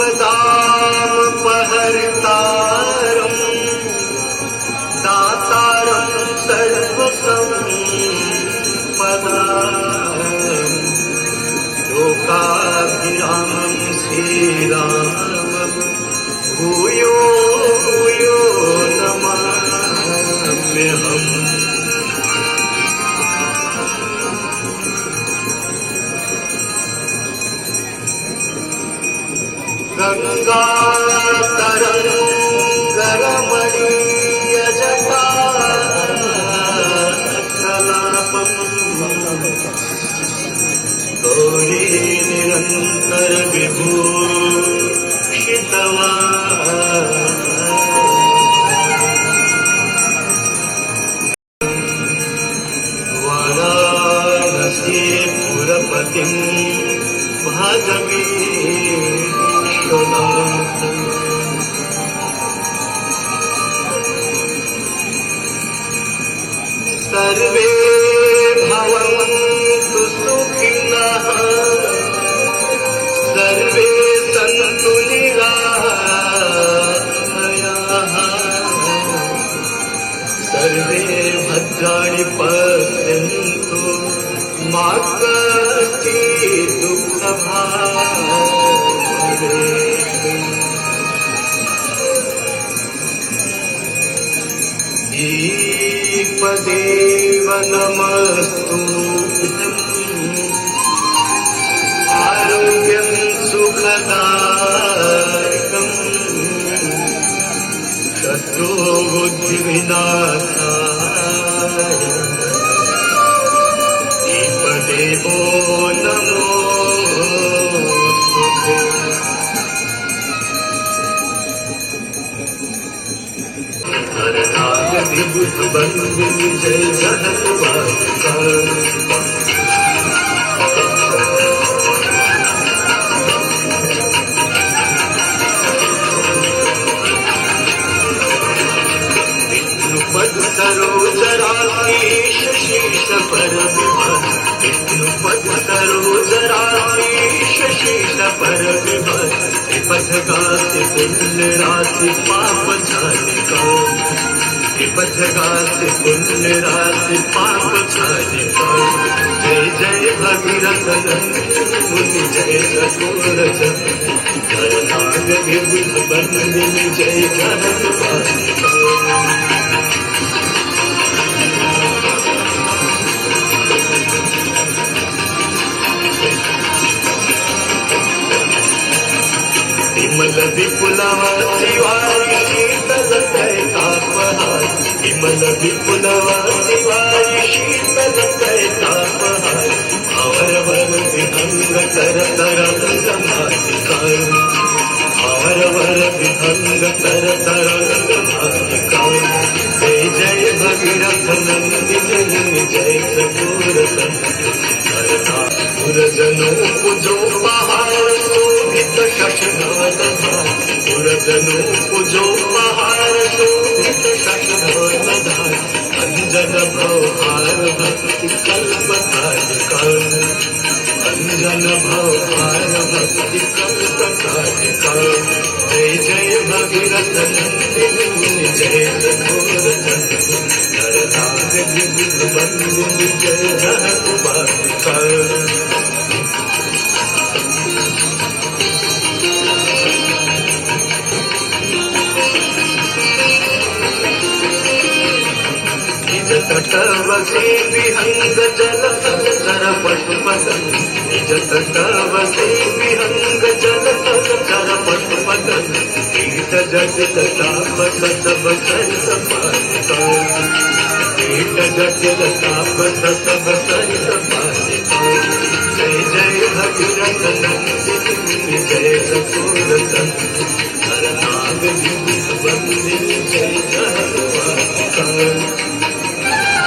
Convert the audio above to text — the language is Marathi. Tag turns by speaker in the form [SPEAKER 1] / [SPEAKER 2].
[SPEAKER 1] आपदामपहर्तारं दातारं सर्वसम्पदाम् लोकाभिरामं श्रीरामं भूयो भूयो नमाम्यहम्। गङ्गातरङ्गरमणीयजटाकलापम् गौरी निरन्तर विभूषितवान् वाराणसीपुरपतिं भजमीश्वरम्। सर्वे भवन्तु सुखिनः सर्वे सन्तु निरामयाः सर्वे भद्राणि पश्यन्तु मा कश्चित् दुःखभाग् भवेत्। देव नमस्तुभ्यम् आरोग्यं सुखदायकम् शत्रुबुद्धिविनाशाय देवदेवो नमोस्तुते। विभुत बंदिनी जय जहनुमान विष्णुपद सरोजराधीश शीश पर विभर विष्णुपद सरोजराधीश शीश पर विभर त्रिपथ गाति पुण्य राशि पाप जानिका त्रिपथ गाति पुण्य राशि पाप जानिका। जय जय भगीरथ मुनि जय चकोरज नाग विभुत बंदिनी जय जहनुमानिका। विमल विपुलवासी वारी शीतल कैतापहार विमल विपुलवासी वारी शीतल कैतापहार आवरवर विभंग कर तरंग मालिकार आवरवर विभंग कर तरंग मालिकार। जय जय भगीरथ नंदिनी जय चकोरथ पुरजनों पूजो पहाड़ शोभित शशनाधार पुरजनों पूजो पहाड़ शोभित शशनाधार अंजन भवहार भक्ति कल्पतारिकार अंजन भवहार भक्ति कल्पतारिकार। जय जय भगीरथ नंदिनी जय चकोरथ नरनाग विभुत बंदिनी जय जहनुमानिका। तटवसी विहंग जल चर पशुपतन निज तटवसी विहंग जल चर पशुपतन कीट जटिल ताप सतब सरित पालिका कीट जटिल ताप सतब सरित पालिका। जय जय भगीरथ नंदिनी जय चकोरथ नरनाग विभुत बंदिनी जय जहनुमानिका।